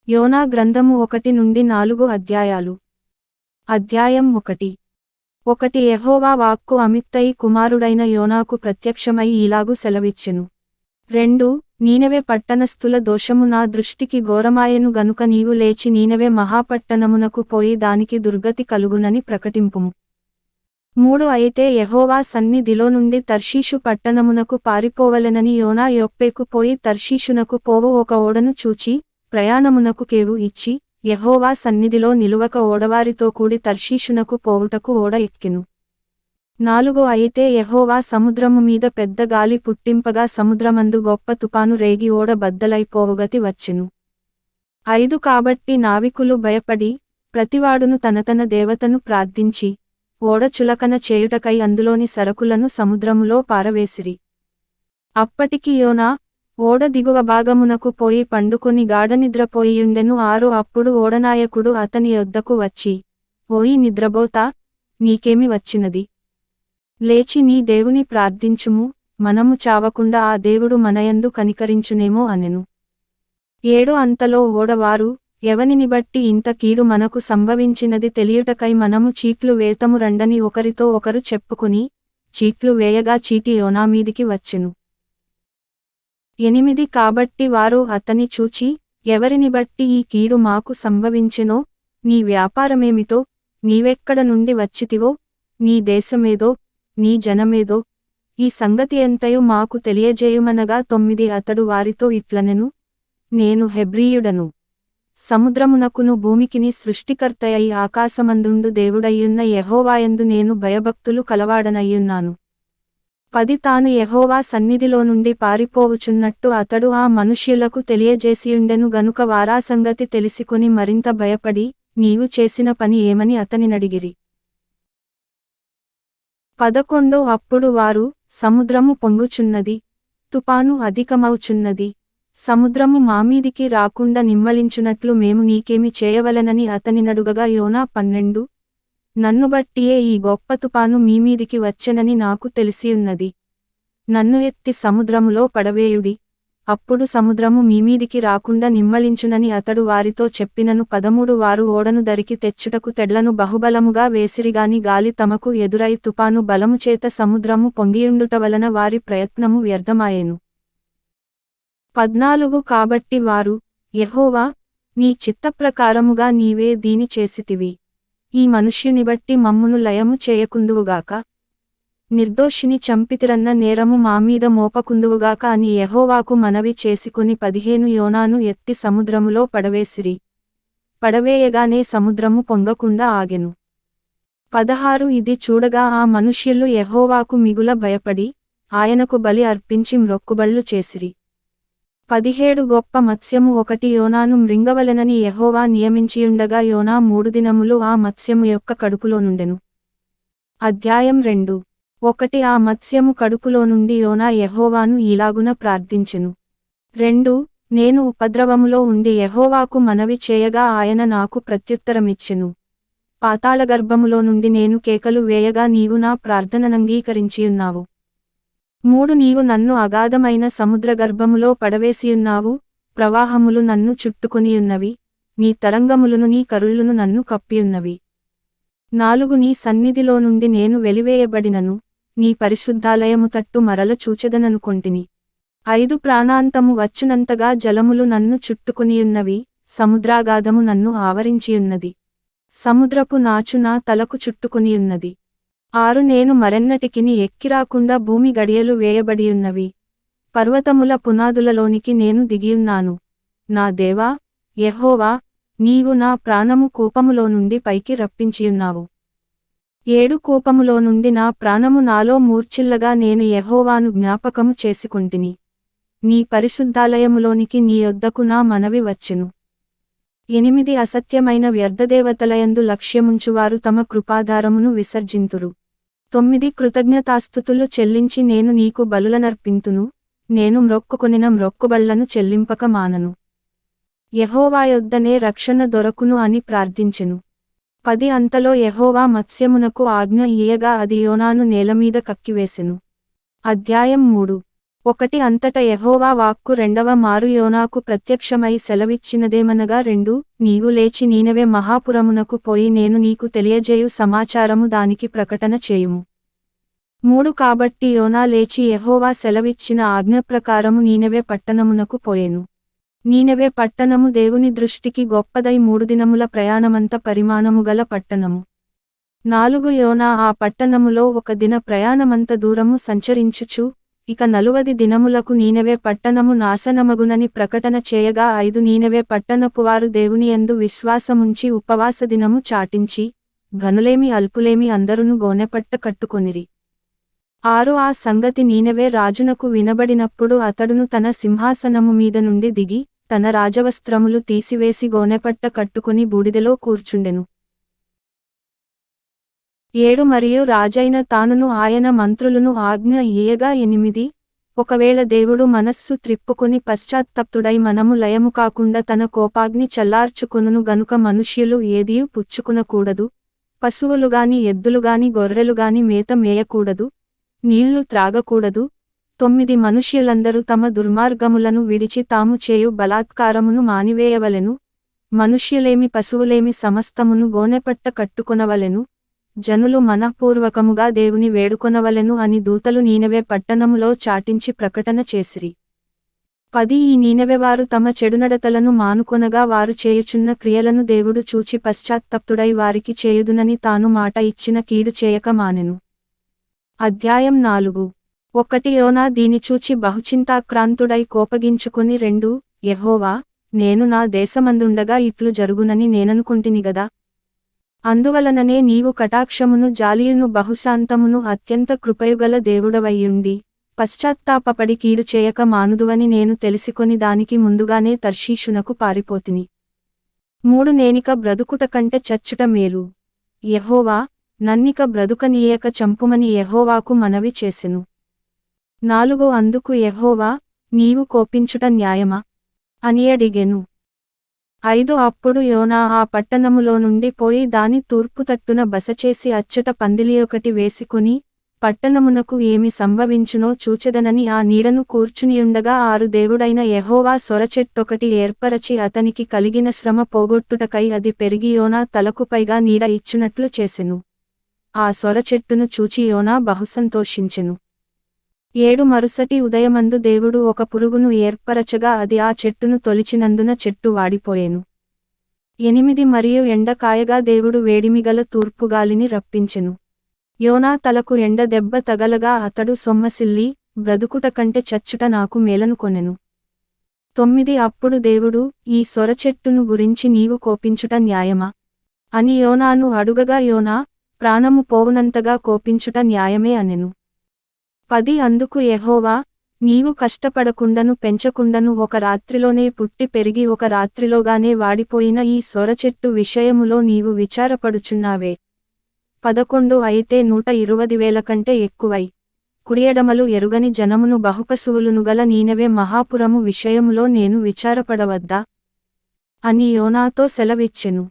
యోనా గ్రంథము 1-4 అధ్యాయాలు. అధ్యాయం 1. యెహోవా వాక్కు అమిత్తయి కుమారుడైన యోనాకు ప్రత్యక్షమై ఇలాగు సెలవిచ్చెను. 2. నీనెవె పట్టణస్థుల దోషము నా దృష్టికి ఘోరమాయెను గనుక నీవు లేచి నీనెవె మహాపట్టణమునకు పోయి దానికి దుర్గతి కలుగునని ప్రకటింపుము. 3. అయితే యెహోవా సన్నిధిలో నుండి తర్షీషు పట్టణమునకు పారిపోవలెనని యోనా యొప్పేకు పోయి తర్షీషునకు పోవు ఒక ఓడను చూచి, ప్రయాణమునకు కేవు ఇచ్చి, యెహోవా సన్నిధిలో నిలువక ఓడవారితో కూడి తర్షీషునకు పోవుటకు ఓడ ఎక్కెను. 4. అయితే యెహోవా సముద్రము మీద పెద్ద గాలి పుట్టింపగా సముద్రమందు గొప్ప తుపాను రేగి ఓడ బద్దలైపోవుగతి వచ్చెను. 5. కాబట్టి నావికులు భయపడి, ప్రతివాడును తన దేవతను ప్రార్థించి, ఓడ చులకన చేయుటకై అందులోని సరకులను సముద్రములో పారవేసిరి. అప్పటికి యోనా ఓడ దిగువ భాగమునకు పోయి పండుకొని గాఢనిద్రపోయియుండెను. 6. అప్పుడు ఓడనాయకుడు అతని యొద్దకు వచ్చి, ఓయి నిద్రబోతా, నీకేమి వచ్చినది? లేచి నీ దేవుని ప్రార్థించుము, మనము చావకుండా ఆ దేవుడు మనయందు కనికరించునేమో అనెను. 7. అంతలో ఓడవారు, ఎవనిని బట్టి ఇంత కీడు మనకు సంభవించినది తెలియుటకై మనము చీట్లు వేతము రండని ఒకరితో ఒకరు చెప్పుకుని, చీట్లు వేయగా చీటి యోనా మీదికి వచ్చెను. 8. కాబట్టి వారు అతని చూచి, ఎవరిని బట్టి ఈ కీడు మాకు సంభవించెనో, నీ వ్యాపారమేమిటో, నీవెక్కడ నుండి వచ్చితివో, నీ దేశమేదో, నీ జనమేదో, ఈ సంగతి ఎంతయు మాకు తెలియజేయుమనగా 9. అతడు వారితో ఇట్లనెను, నేను హెబ్రీయుడను. సముద్రమునకును భూమికిని సృష్టికర్తయై ఆకాశమందుండు దేవుడయ్యున్న యెహోవాయందు నేను భయభక్తులు కలవాడనయ్యున్నాను. 10. తాను యెహోవా సన్నిధిలో నుండి పారిపోవుచున్నట్టు అతడు ఆ మనుష్యులకు తెలియజేసియుండెను గనుక వారా సంగతి తెలిసికొని మరింత భయపడి, నీవు చేసిన పని ఏమని అతనినడిగిరి. 11. అప్పుడు వారు, సముద్రము పొంగుచున్నది, తుపాను అధికమవుచున్నది, సముద్రము మామీదికి రాకుండా నిమ్మళించునట్లు మేము నీకేమి చేయవలెనని అతనినడుగగా యోనా 12. నన్ను బట్టియే ఈ గొప్ప తుపాను మీమీదికి వచ్చెనని నాకు తెలిసియున్నది. నన్ను ఎత్తి సముద్రములో పడవేయుడి, అప్పుడు సముద్రము మీమీదికి రాకుండా నిమ్మళించునని అతడు వారితో చెప్పినను. 13. వారు ఓడను దరికి తెచ్చుటకు తెడ్లను బహుబలముగా వేసిరిగాని గాలి తమకు ఎదురై తుపాను బలముచేత సముద్రము పొంగియుండుట వలన వారి ప్రయత్నము వ్యర్థమాయెను. 14. కాబట్టి వారు, యెహోవా, నీ చిత్తప్రకారముగా నీవే దీని చేసితివి. ఈ మనుష్యుని బట్టి మమ్మును లయము చేయకుందువుగాక, నిర్దోషిని చంపితిరన్న నేరము మామీద మోపకుందువుగాక అని యెహోవాకు మనవి చేసుకుని 15. యోనాను ఎత్తి సముద్రములో పడవేసిరి. పడవేయగానే సముద్రము పొంగకుండా ఆగెను. 16. ఇది చూడగా ఆ మనుష్యులు యెహోవాకు మిగుల భయపడి, ఆయనకు బలి అర్పించి మ్రొక్కుబళ్ళు చేసిరి. 17. గొప్ప మత్స్యము ఒకటి యోనాను మృంగవలెనని యెహోవా నియమించియుండగా యోనా 3 దినములు ఆ మత్స్యము యొక్క కడుపులో నుండెను. అధ్యాయం 2. 1. ఆ మత్స్యము కడుపులో నుండి యోనా యెహోవాను ఈలాగున ప్రార్థించెను. 2. నేను ఉపద్రవములో ఉండి యెహోవాకు మనవి చేయగా ఆయన నాకు ప్రత్యుత్తరమిచ్చెను. పాతాళగర్భములో నుండి నేను కేకలు వేయగా నీవు నా ప్రార్థననంగీకరించియున్నావు. 3. నీవు నన్ను అగాధమైన సముద్రగర్భములో పడవేసియున్నావు, ప్రవాహములు నన్ను చుట్టుకొనియున్నవి, నీ తరంగములను నీ కరుళ్ళును నన్ను కప్పియున్నవి. 4. నీ సన్నిధిలో నుండి నేను వెలివేయబడినను, నీ పరిశుద్ధాలయము తట్టు మరల చూచెదననుకొంటిని. 5. ప్రాణాంతము వచ్చునంతగా జలములు నన్ను చుట్టుకొనియున్నవి, సముద్రాగాధము నన్ను ఆవరించియున్నది, సముద్రపు నాచు నా తలకు చుట్టుకొనియున్నది. 6. నేను మరెన్నటికిని ఎక్కిరాకుండా భూమి గడియలు వేయబడియున్నవి, పర్వతముల పునాదులలోనికి నేను దిగియున్నాను. నా దేవా, యెహోవా, నీవు నా ప్రాణము కూపములో నుండి పైకి రప్పించియున్నావు. 7. కూపములో నుండి నా ప్రాణము నాలో మూర్ఛిల్లగా నేను యెహోవాను జ్ఞాపకము చేసుకొంటిని. నీ పరిశుద్ధాలయములోనికి నీ యొద్దకు నా మనవి వచ్చెను. 8. అసత్యమైన వ్యర్థదేవతలయందు లక్ష్యముంచువారు తమ కృపాధారమును విసర్జింతురు. 9. కృతజ్ఞతాస్తుతులు చెల్లించి నేను నీకు బలులనర్పింతును, నేను మ్రొక్కుకొనిన మ్రొక్కుబళ్లను చెల్లింపక మానను. యెహోవా యొద్దనే రక్షణ దొరకును అని ప్రార్థించెను. 10. అంతలో యెహోవా మత్స్యమునకు ఆజ్ఞ ఇయ్యగా అది యోనాను నేలమీద కక్కివేసెను. అధ్యాయం 3. ఒకటి అంతట యెహోవా వాక్కు రెండవ మారు యోనాకు ప్రత్యక్షమై సెలవిచ్చినదేమనగా 2 నీవు లేచి నీనెవె మహాపురమునకు పోయి నేను నీకు తెలియజేయు సమాచారము దానికి ప్రకటన చేయుము. 3 కాబట్టి యోనా లేచి యెహోవా సెలవిచ్చిన ఆజ్ఞ ప్రకారము నీనెవె పట్టణమునకు పోయెను. నీనెవె పట్టణము దేవుని దృష్టికి గొప్పదై 3 దినముల ప్రయాణమంత పరిమాణము గల పట్టణము. 4 యోనా ఆ పట్టణములో 1 దిన ప్రయాణమంత దూరము సంచరించుచు ఇక 40 దినములకు నీనెవె పట్టణము నాశనమగునని ప్రకటన చేయగా 5 నీనెవె పట్టణపువారు దేవునియందు విశ్వాసముంచి ఉపవాస దినము చాటించి ఘనులేమి అల్పులేమి అందరును గోనెపట్ట కట్టుకొనిరి. 6 ఆ సంగతి నీనెవె రాజునకు వినబడినప్పుడు అతడును తన సింహాసనము మీద నుండి దిగి తన రాజవస్త్రములు తీసివేసి గోనెపట్ట కట్టుకొని బూడిదెలో కూర్చుండెను. 7 మరియు రాజైన తానును ఆయన మంత్రులను ఆజ్ఞ ఇయ్యగా 8 ఒకవేళ దేవుడు మనస్సు త్రిప్పుకొని పశ్చాత్తప్తుడై మనము లయము కాకుండా తన కోపాగ్ని చల్లార్చుకొనును గనుక మనుష్యులు ఏదియు పుచ్చుకునకూడదు, పశువులుగాని ఎద్దులుగాని గొర్రెలుగాని మేత మేయకూడదు, నీళ్లు త్రాగకూడదు. 9 మనుష్యులందరూ తమ దుర్మార్గములను విడిచి తాము చేయు బలాత్కారమును మానివేయవలెను, మనుష్యులేమి పశువులేమి సమస్తమును గోనెపట్ట కట్టుకొనవలెను, జనులు మనఃపూర్వకముగా దేవుని వేడుకొనవలెను అని దూతలు నీనెవె పట్టణములో చాటించి ప్రకటన చేసిరి. 10 ఈ నీనెవెవారు తమ చెడునడతలను మానుకొనగా వారు చేయుచున్న క్రియలను దేవుడు చూచి పశ్చాత్తప్తుడై వారికి చేయుదునని తాను మాట ఇచ్చిన కీడు చేయక మానెను. అధ్యాయం 4 1 యోనా దీని చూచి బహుచింతాక్రాంతుడై కోపగించుకొని 2 యెహోవా నేను నా దేశమందుండగా ఇట్లు జరుగునని నేననుకుంటిని గదా. అందువలననే నీవు కటాక్షమును జాలియును బహుశాంతమును అత్యంత కృపయుగల దేవుడవయ్యుండి పశ్చాత్తాపపడి కీడు చేయక మానుదువని నేను తెలిసికొని దానికి ముందుగానే తర్షీషునకు పారిపోతిని. 3 నేనిక బ్రతుకుట కంటే చచ్చుట మేలు. యెహోవా నన్నిక బ్రతుకనీయక చంపుమని యెహోవాకు మనవి చేసెను. 4 అందుకు యెహోవా నీవు కోపించుట న్యాయమా అని అడిగెను. 5 అప్పుడు యోనా ఆ పట్టణములో నుండి పోయి దాని తూర్పు తట్టున బసచేసి అచ్చట పందిలియొకటి వేసికొని పట్టణమునకు ఏమి సంభవించునో చూచెదనని ఆ నీడను కూర్చునియుండగా 6 దేవుడైన యెహోవా సొరచెట్టొకటి ఏర్పరచి అతనికి కలిగిన శ్రమ పోగొట్టుటకై అది పెరిగి యోనా తలకు పైగా నీడ ఇచ్చునట్లు చేసెను. ఆ సొరచెట్టును చూచి యోనా బహుసంతోషించెను. 7 మరుసటి ఉదయమందు దేవుడు ఒక పురుగును ఏర్పరచగా అది ఆ చెట్టును తొలిచినందున చెట్టు వాడిపోయెను. 8 మరియు ఎండ కాయగా దేవుడు వేడిమిగల తూర్పుగాలిని రప్పించెను. యోనా తలకు ఎండ దెబ్బ తగలగా అతడు సొమ్మసిల్లి బ్రతుకుట కంటే చచ్చుట నాకు మేలనుకొనెను. 9 అప్పుడు దేవుడు ఈ సొరచెట్టును గురించి నీవు కోపించుట న్యాయమా అని యోనాను అడుగగా యోనా ప్రాణము పోవునంతగా కోపించుట న్యాయమే అనెను. 10 అందుకు యెహోవా నీవు కష్టపడకుండను పెంచకుండను ఒక రాత్రిలోనే పుట్టి పెరిగి ఒక రాత్రిలోగానే వాడిపోయిన ఈ సొరచెట్టు విషయములో నీవు విచారపడుచున్నావే. 11 అయితే 120,000 కంటే ఎక్కువై కుడియడమలు ఎరుగని జనమును బహుపశువులును గల నీనెవె మహాపురము విషయములో నేను విచారపడవద్దా అని యోనాతో సెలవిచ్చెను.